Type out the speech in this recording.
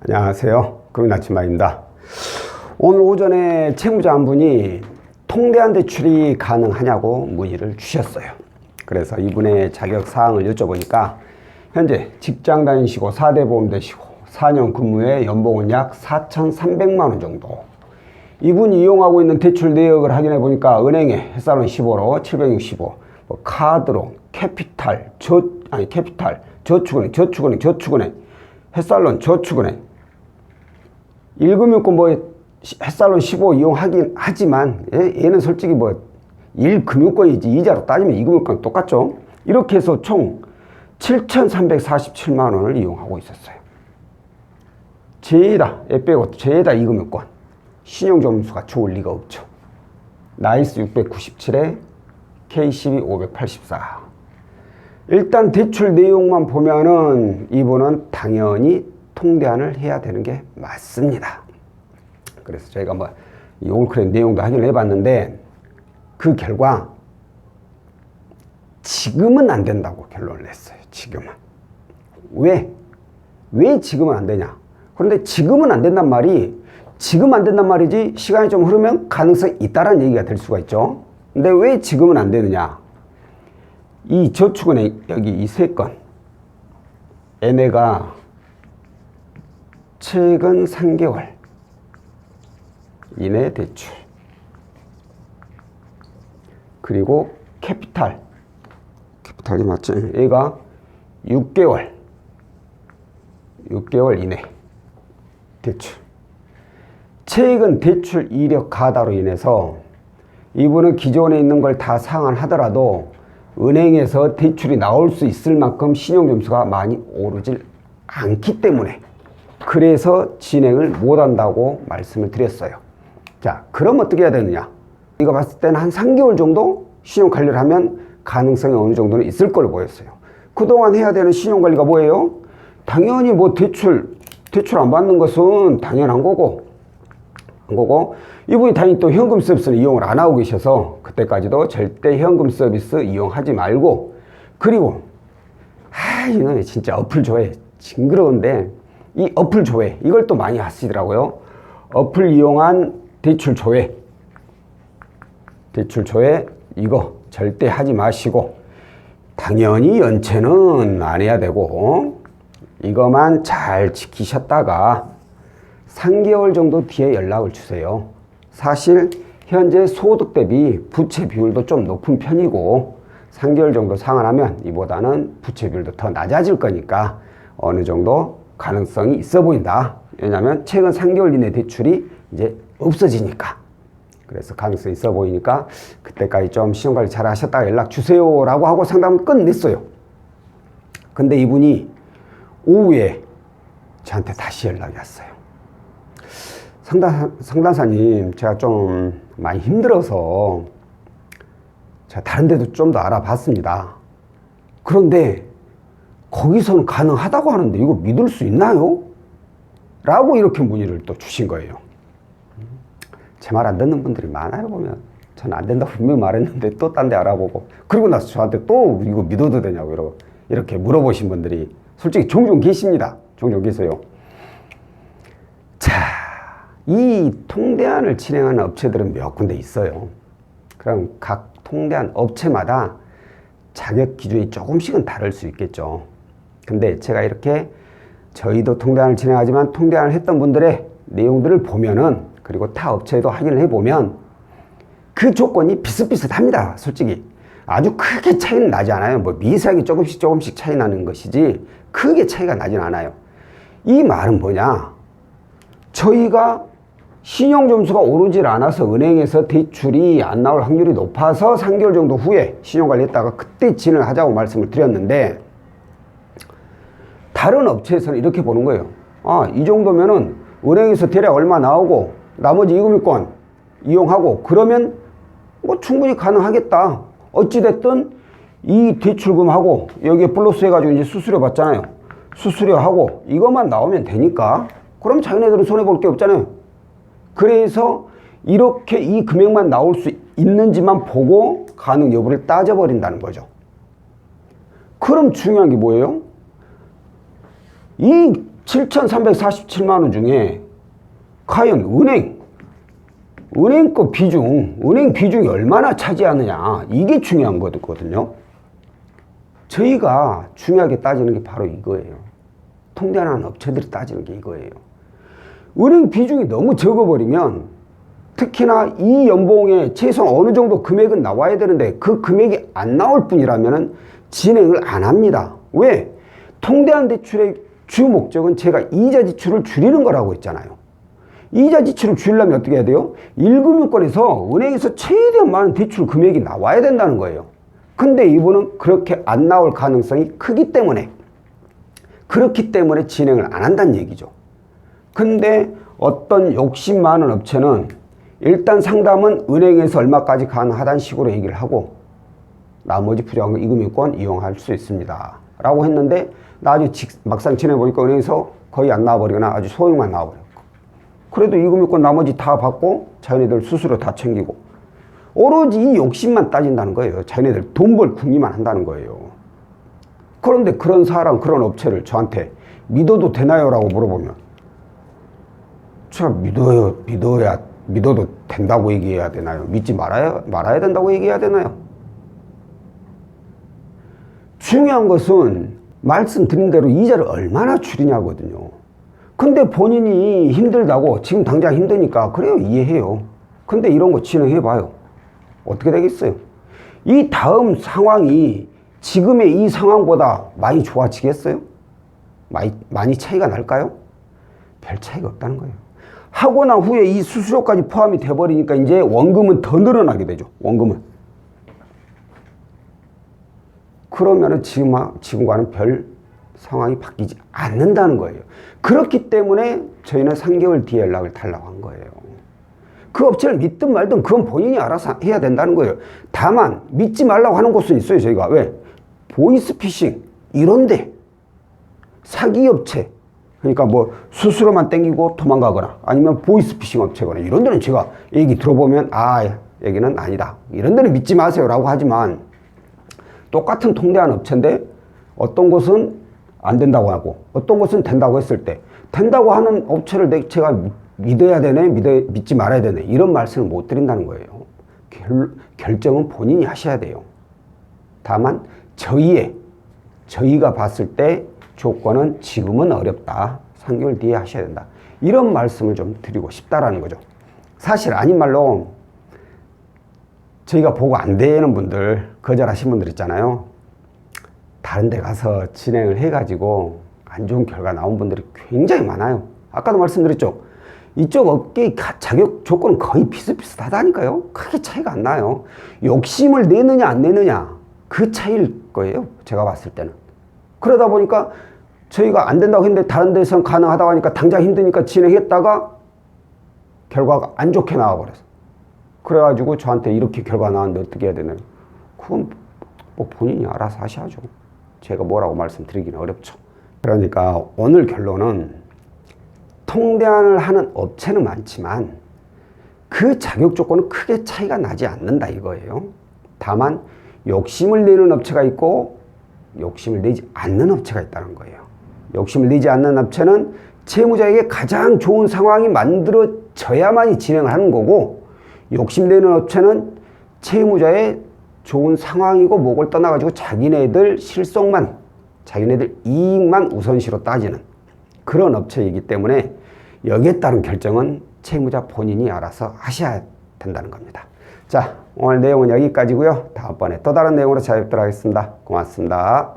안녕하세요. 금융나침반입니다. 오늘 오전에 채무자 한 분이 통대한 대출이 가능하냐고 문의를 주셨어요. 그래서 이분의 자격 사항을 여쭤보니까 현재 직장 다니시고 4대 보험 되시고 4년 근무에 연봉은 약 4,300만 원 정도. 이분이 이용하고 있는 대출 내역을 확인해 보니까 은행에 햇살론 15로 765, 카드로 캐피탈, 저축은행, 햇살론 저축은행, 1금융권 햇살론 15 이용하긴 하지만 얘는 솔직히 1금융권이지 이자로 따지면 2금융권 똑같죠. 이렇게 해서 총 7,347만 원을 이용하고 있었어요. 죄다 2금융권. 신용점수가 좋을 리가 없죠. 나이스 697에 K12 584. 일단 대출 내용만 보면은 이분은 당연히 통대안을 해야 되는 게 맞습니다. 그래서 저희가 이 올크레딧 내용도 확인을 해봤는데 그 결과 지금은 안 된다고 결론을 냈어요. 지금은. 왜 지금은 안 되냐? 그런데 지금은 안 된단 말이 지금 안 된단 말이지 시간이 좀 흐르면 가능성이 있다라는 얘기가 될 수가 있죠. 근데 왜 지금은 안 되느냐? 이 저축은행 여기 이 세 건 얘네가 최근 3개월 이내 대출 그리고 캐피탈이 맞죠? 얘가 6개월 이내 대출. 최근 대출 이력 가다로 인해서 이분은 기존에 있는 걸 다 상환하더라도 은행에서 대출이 나올 수 있을 만큼 신용점수가 많이 오르질 않기 때문에 그래서 진행을 못한다고 말씀을 드렸어요. 자, 그럼 어떻게 해야 되느냐? 이거 봤을 때는 한 3개월 정도 신용관리를 하면 가능성이 어느 정도는 있을 걸로 보였어요. 그동안 해야 되는 신용관리가 뭐예요? 당연히 대출 안 받는 것은 당연한 거고 이분이 당연히 또 현금 서비스는 이용을 안 하고 계셔서 그때까지도 절대 현금 서비스 이용하지 말고 그리고 이놈이 진짜 어플 조회 징그러운데 이 어플 조회 이걸 또 많이 하시더라고요. 어플 이용한 대출 조회 이거 절대 하지 마시고 당연히 연체는 안 해야 되고 이거만 잘 지키셨다가 3개월 정도 뒤에 연락을 주세요. 사실 현재 소득 대비 부채 비율도 좀 높은 편이고 3개월 정도 상환하면 이보다는 부채 비율도 더 낮아질 거니까 어느 정도 가능성이 있어 보인다. 왜냐하면 최근 3개월 이내 대출이 이제 없어지니까. 그래서 가능성이 있어 보이니까 그때까지 좀 신용관리 잘 하셨다가 연락 주세요 라고 하고 상담을 끝냈어요. 근데 이분이 오후에 저한테 다시 연락이 왔어요. 상담사님, 제가 좀 많이 힘들어서 제가 다른 데도 좀 더 알아봤습니다. 그런데 거기서는 가능하다고 하는데 이거 믿을 수 있나요? 라고 이렇게 문의를 또 주신 거예요. 제 말 안 듣는 분들이 많아요, 보면. 저는 안 된다고 분명히 말했는데 또 딴 데 알아보고 그리고 나서 저한테 또 이거 믿어도 되냐고 이렇게 물어보신 분들이 솔직히 종종 계십니다. 종종 계세요. 자, 이 통대안을 진행하는 업체들은 몇 군데 있어요. 그럼 각 통대안 업체마다 자격 기준이 조금씩은 다를 수 있겠죠. 근데 제가 이렇게 저희도 통대안을 진행하지만 통대안을 했던 분들의 내용들을 보면은 그리고 타 업체도 확인을 해보면 그 조건이 비슷비슷합니다. 솔직히 아주 크게 차이는 나지 않아요. 미세하게 조금씩 차이 나는 것이지 크게 차이가 나진 않아요. 이 말은 뭐냐? 저희가 신용점수가 오르질 않아서 은행에서 대출이 안 나올 확률이 높아서 3개월 정도 후에 신용관리했다가 그때 진행을 하자고 말씀을 드렸는데 다른 업체에서는 이렇게 보는 거예요. 이 정도면은 은행에서 대략 얼마 나오고 나머지 2금융권 이용하고 그러면 충분히 가능하겠다. 어찌됐든 이 대출금하고 여기에 플러스 해가지고 이제 수수료 받잖아요. 수수료하고 이것만 나오면 되니까 그럼 자기네들은 손해볼 게 없잖아요. 그래서 이렇게 이 금액만 나올 수 있는지만 보고 가능 여부를 따져버린다는 거죠. 그럼 중요한 게 뭐예요? 이 7,347만 원 중에 과연 은행급 비중, 은행 비중이 얼마나 차지하느냐, 이게 중요한 거거든요. 저희가 중요하게 따지는 게 바로 이거예요. 통대하는 업체들이 따지는 게 이거예요. 은행 비중이 너무 적어버리면, 특히나 이 연봉에 최소 어느 정도 금액은 나와야 되는데 그 금액이 안 나올 뿐이라면 진행을 안 합니다. 왜? 통대한 대출의 주 목적은 제가 이자 지출을 줄이는 거라고 했잖아요. 이자 지출을 줄이려면 어떻게 해야 돼요? 1금융권에서 은행에서 최대한 많은 대출 금액이 나와야 된다는 거예요. 근데 이분은 그렇게 안 나올 가능성이 크기 때문에, 그렇기 때문에 진행을 안 한다는 얘기죠. 근데 어떤 욕심 많은 업체는 일단 상담은 은행에서 얼마까지 가능하다는 식으로 얘기를 하고 나머지 부족한 거 이금융권 이용할 수 있습니다 라고 했는데, 나중에 막상 지내보니까 은행에서 거의 안 나와버리거나 아주 소액만 나와버렸고, 그래도 이금융권 나머지 다 받고 자기네들 수수료 다 챙기고, 오로지 이 욕심만 따진다는 거예요. 자기네들 돈 벌 궁리만 한다는 거예요. 그런데 그런 사람, 그런 업체를 저한테 믿어도 되나요? 라고 물어보면 제가 믿어도 된다고 얘기해야 되나요? 믿지 말아야 된다고 얘기해야 되나요? 중요한 것은 말씀드린 대로 이자를 얼마나 줄이냐거든요. 근데 본인이 힘들다고, 지금 당장 힘드니까 그래요, 이해해요. 근데 이런 거 진행해봐요. 어떻게 되겠어요? 이 다음 상황이 지금의 이 상황보다 많이 좋아지겠어요? 많이 차이가 날까요? 별 차이가 없다는 거예요. 하고 난 후에 이 수수료까지 포함이 돼버리니까 이제 원금은 더 늘어나게 되죠. 원금은. 그러면은 지금과는 별 상황이 바뀌지 않는다는 거예요. 그렇기 때문에 저희는 3개월 뒤에 연락을 달라고 한 거예요. 그 업체를 믿든 말든 그건 본인이 알아서 해야 된다는 거예요. 다만 믿지 말라고 하는 곳은 있어요. 저희가 왜? 보이스피싱 이런데 사기 업체, 그러니까 뭐 수수료만 땡기고 도망가거나 아니면 보이스피싱 업체거나 이런 데는 제가 얘기 들어보면 얘기는 아니다, 이런 데는 믿지 마세요 라고 하지만, 똑같은 통대한 업체인데 어떤 곳은 안 된다고 하고 어떤 곳은 된다고 했을 때, 된다고 하는 업체를 제가 믿어야 되네, 믿지 말아야 되네, 이런 말씀을 못 드린다는 거예요. 결정은 본인이 하셔야 돼요. 다만 저희가 봤을 때 조건은 지금은 어렵다, 3개월 뒤에 하셔야 된다, 이런 말씀을 좀 드리고 싶다라는 거죠. 사실 아닌 말로 저희가 보고 안 되는 분들, 거절하신 분들 있잖아요. 다른 데 가서 진행을 해가지고 안 좋은 결과 나온 분들이 굉장히 많아요. 아까도 말씀드렸죠. 이쪽 업계의 자격 조건은 거의 비슷비슷하다니까요. 크게 차이가 안 나요. 욕심을 내느냐 안 내느냐, 그 차이일 거예요, 제가 봤을 때는. 그러다 보니까 저희가 안 된다고 했는데 다른 데서는 가능하다고 하니까 당장 힘드니까 진행했다가 결과가 안 좋게 나와버렸어. 그래가지고 저한테 이렇게 결과 나왔는데 어떻게 해야 되나요? 그건 뭐 본인이 알아서 하셔야죠. 제가 뭐라고 말씀드리기는 어렵죠. 그러니까 오늘 결론은, 통대안을 하는 업체는 많지만 그 자격 조건은 크게 차이가 나지 않는다 이거예요. 다만 욕심을 내는 업체가 있고 욕심을 내지 않는 업체가 있다는 거예요. 욕심을 내지 않는 업체는 채무자에게 가장 좋은 상황이 만들어져야만이 진행을 하는 거고, 욕심내는 업체는 채무자의 좋은 상황이고 목을 떠나가지고 자기네들 실속만, 자기네들 이익만 우선시로 따지는 그런 업체이기 때문에 여기에 따른 결정은 채무자 본인이 알아서 하셔야 된다는 겁니다. 자, 오늘 내용은 여기까지고요. 다음번에 또 다른 내용으로 찾아뵙도록 하겠습니다. 고맙습니다.